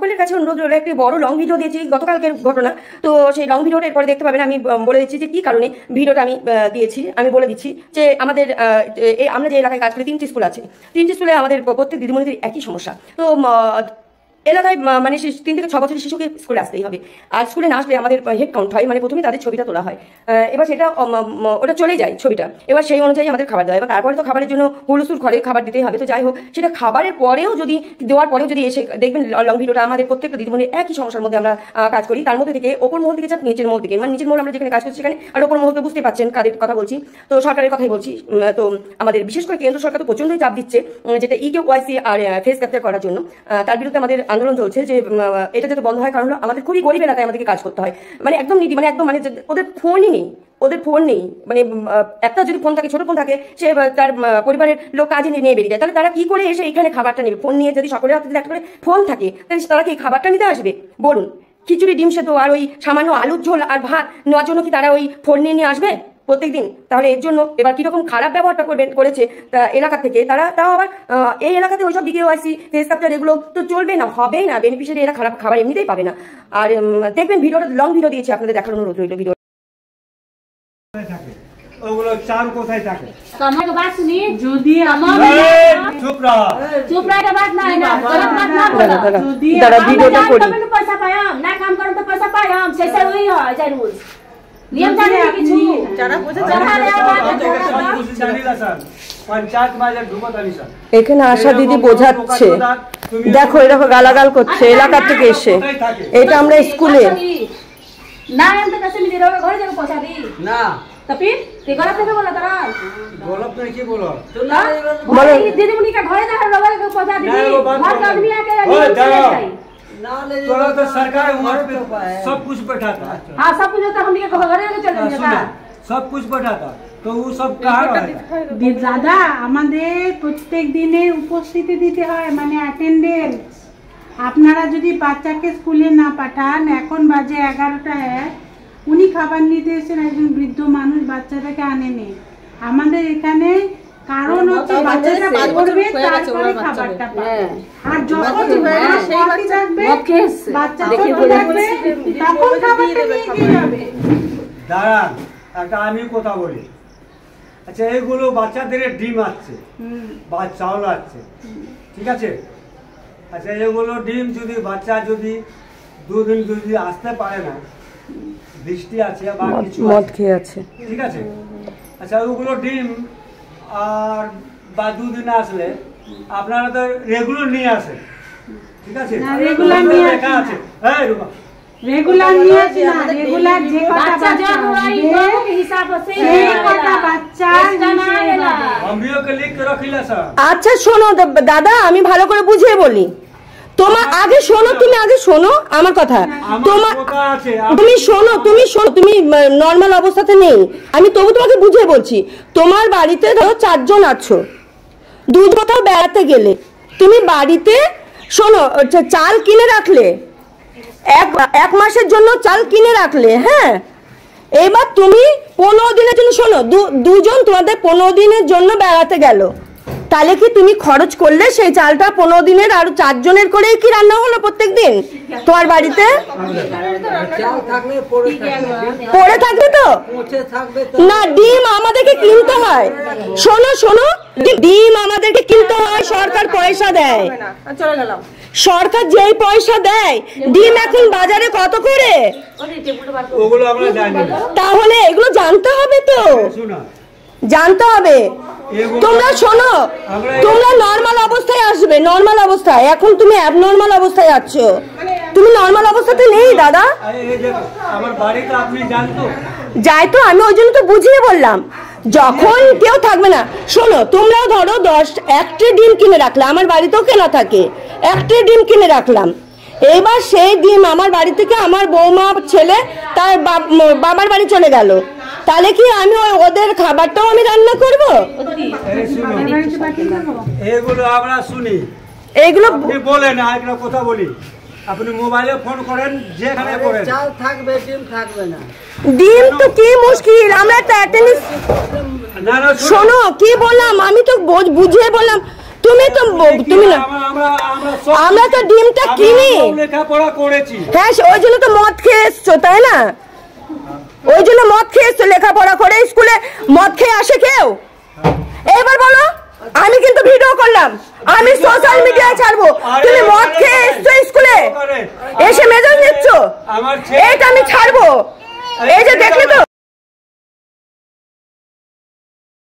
সকলের কাছে অনুরোধ রইল, একটি বড় লং ভিডিও দিয়েছি গতকালকের ঘটনা। তো সেই লং ভিডিওটা এরপরে দেখতে পাবেন। আমি বলে দিচ্ছি যে কি কারণে ভিডিওটা আমি দিয়েছি। আমি বলে দিচ্ছি যে আমাদের আমরা যে এলাকায় কাজ করি 3টি স্কুল আছে। 3টি স্কুলে আমাদের প্রত্যেক দিদিমণিদের একই সমস্যা। তো এলাকায় মানে 3 থেকে 6 বছরের শিশুকে স্কুলে আসতেই হবে। আর স্কুলে না আসলে আমাদের হেড কাউন্ট হয়, মানে প্রথমে তাদের ছবিটা তোলা হয়। এবার সেটা ওটা চলে যায় ছবিটা। এবার সেই অনুযায়ী আমাদের খাবার দেওয়া হয়। এবার তারপরে তো খাবারের জন্য হুলস্থুল ঘরে খাবার দিতেই হবে। তো যাই হোক, সেটা খাবারের পরেও যদি দেওয়ার পরেও যদি এসে দেখবেন লং ভিডিওটা, আমাদের প্রত্যেকটা দিদিমণির একই সমস্যার মধ্যে আমরা কাজ করি। তার মধ্যে থেকে ওপর মহল থেকে নিচের মহল থেকে, মানে নিচের মহল আমরা যেখানে কাজ করছি সেখানে, আর ওপর মহলকে বুঝতে পারছেন কাদের কথা বলছি। তো সরকারের কথাই বলছি। তো আমাদের বিশেষ করে কেন্দ্র সরকার তো প্রচন্ডই চাপ দিচ্ছে, যেটা ইকেওয়াইসি আর ফেস ক্যাপচার করার জন্য। তার বিরুদ্ধে আমাদের আন্দোলন চলছে যে এটা যাতে বন্ধ হয়। কারণ আমাদের খুবই গরিব এলাকায় আমাদেরকে কাজ করতে হয়, মানে একদম নিডি, মানে একদম মানে ওদের ফোনই নেই, ওদের ফোন নেই। মানে একটা যদি ফোন থাকে, ছোট ফোন থাকে, সে তার পরিবারের লোক কাজে নিয়ে বেরিয়ে যায়, তাহলে তারা কি করে এসে এখানে খাবারটা নেবে? ফোন নিয়ে যদি সকলের হাতে একটা করে ফোন থাকে, তাহলে তারা কি খাবারটা নিতে আসবে? বলুন, খিচুড়ি ডিম সেদ্ধ আর ওই সামান্য আলুর ঝোল আর ভাত নেওয়ার জন্য কি তারা ওই ফোন নিয়ে আসবে প্রত্যেকদিন? তাহলে এর জন্য এবার কিরকম খারাপ ব্যবহারটা করেছে এলাকা থেকে তারা। তাও আবার এই এলাকাতে ওইসব বিকেওয়াইসি ফেস ক্যাপচার এগুলো তো চলবে না, হবেই না। বেনিফিশিয়ারি এরা খারাপ খাবার এমনিতেই পাবে না। আর দেখবেন ভিডিওটা লং ভিডিও দিয়েছি, আপনাদের দেখার অনুরোধ রইল। ভিডিও ওগুলো চাল কোথায় থাকে? আমার বাত শুনি, যদি চুপ রহ, চুপ রহ, বাত না না, गलत बात ना बोलो। যদি তারা ভিডিওটা করি तो पैसा पायम ना, काम करो तो पैसा पायम, সেসে ওই হয় যাই রুলস নিয়ম জানেন কিছু যারা বুঝে পঞ্চায়েত বাজার ঢুকতানি স্যার। এখানে আশা দিদি বোঝাচ্ছে, দেখো এরকম গালাগাল করছে এলাকা থেকে এসে। এটা আমরা স্কুলে না, हम तो कैसे मिले रहोगे? घर जाके पहुंचा दी না, तो फिर ये गलत नहीं बोला तारा, गलत नहीं की बोलो। बोलो दीदी मुनी का घरे जा रहा है, पहुंचा दी। घर का आदमी आके तो सरकार वहाँ पे सब कुछ बैठाता। हाँ, सब कुछ होता, हम घरे चल जाता, सब कुछ बैठाता। তো ও সব দাদা আমাদের প্রত্যেক দিনে উপস্থিতি দিতে হয়, মানে অ্যাটেন্ডেন্স। আপনারা যদি বাচ্চাকে স্কুলে না পাঠান, এখন বাজে 11টা, উনি খাবার নিতে এসেছেন, একজন বৃদ্ধ মানুষ বাচ্চাটাকে আনেনি। আমাদের এখানে কারণ হচ্ছে বাচ্চাটা পড়বে তারপরে খাবারটা পাবে। আর যখন বাচ্চা থাকবে তখন খাবারটা নিয়ে গিয়ে যাবে। দাঁড়ান, একটা আমি কথা বলি। আচ্ছা, এইগুলো বাচ্চাদের ডিম আসছে বা চাউল আসছে, ঠিক আছে? আচ্ছা, এগুলো ডিম যদি বাচ্চা যদি 2 দিন যদি আসতে পারে না, বৃষ্টি আছে বা কিছু মদ খেয়ে আছে, ঠিক আছে? আচ্ছা, ওগুলো ডিম আর বা 2 দিন আসলে আপনারা তো রেগুলার নিয়ে আসেন, ঠিক আছে? রেগুলার নিয়ে আছে, এই রুবা রেগুলার নিয়ে আসে না, রেগুলার যে বাচ্চা যা হয় ওই হিসাব আছে, সেই কথা বাচ্চা জানা গেলা। আমিও কে লিখ করে রাখিলা স্যার। আচ্ছা শোনো দাদা, আমি ভালো করে বুঝিয়ে বলি। তোমার আগে শোনো, তুমি আগে শোনো আমার কথা। তোমার তুমি শোনো, তুমি নর্মাল অবস্থাতে নেই, আমি তবু তোমাকে বুঝিয়ে বলছি। তোমার বাড়িতে ধরো 4 জন আছো, 2 কোথাও বেড়াতে গেলে, তুমি বাড়িতে শোনো চাল কিনে রাখলে, এক মাসের জন্য চাল কিনে রাখলে, হ্যাঁ? এবার তুমি 15 দিনের জন্য, শোনো, 2 জন তোমাদের 15 দিনের জন্য বেড়াতে গেল, তাহলে কি তুমি খরচ করলে সেই চালটা 15 দিনের আর 4 জনের করে কি রান্না হলো প্রত্যেক দিন তোমার বাড়িতে? পড়ে থাকবে তো না, ডিম আমাদেরকে কিনতে হয়। শোনো শোনো, ডিম আমাদেরকে কিনতে হয়, সরকার পয়সা দেয়। সরকার যেই পয়সা দেয়, ডিম এখন বাজারে কত করে? তাহলে এগুলো জানতে হবে তো, জানতে হবে। তোমরা শোনো, তোমরা নর্মাল অবস্থায় আসবে, নর্মাল অবস্থায়। এখন তুমি অ্যাবনর্মাল অবস্থায় আছো, তুমি নর্মাল অবস্থাতে নেই দাদা। আমার বাড়িতে আপনি জানতো যাই তো, আমি ওই জন্য তো বুঝিয়ে বললাম। যখন কেউ থাকবে না, শোনো, তোমরাও ধরো 1টি ডিম কিনে রাখলে, আমার বাড়িতেও কেনা থাকে, 1টি ডিম কিনে রাখলাম। এবার সেই ডিম আমার বাড়ি থেকে আমার বৌমা ছেলে তার বাবার বাড়ি চলে গেল, তাহলে কি আমি ওদের খাবারটাও আমি রান্না করব? এগুলো আমরা শুনি, এইগুলো বলে না। একটা কথা বলি, আপনি মোবাইলে ফোন করেন, যেখানে করেন চাল থাকবে, ডিম থাকবে না। ডিম তো কি মুশকিল, আমরা তো অ্যাটেন্ডেন্স। শোনো কি বললাম, আমি তো বুঝিয়ে বললাম। তুমি তো তুমি না আমরা তো ডিমটা কিনি লেখাপড়া করেছি। হ্যাঁ ওই জন্য তো মদ খেয়ে এসছো তাই না, ওই জন্য মদ খেয়ে এসছো, লেখাপড়া করে স্কুলে মদ খেয়ে আসে কেউ? এবার বলো, আমি কিন্তু ভিডিও করলাম, আমি সোশ্যাল মিডিয়ায় ছাড়বো, তুমি মদ খেয়ে এসছো স্কুলে এসে মেজাজ নিচ্ছ, এইটা আমি ছাড়বো। এই যে দেখলে তো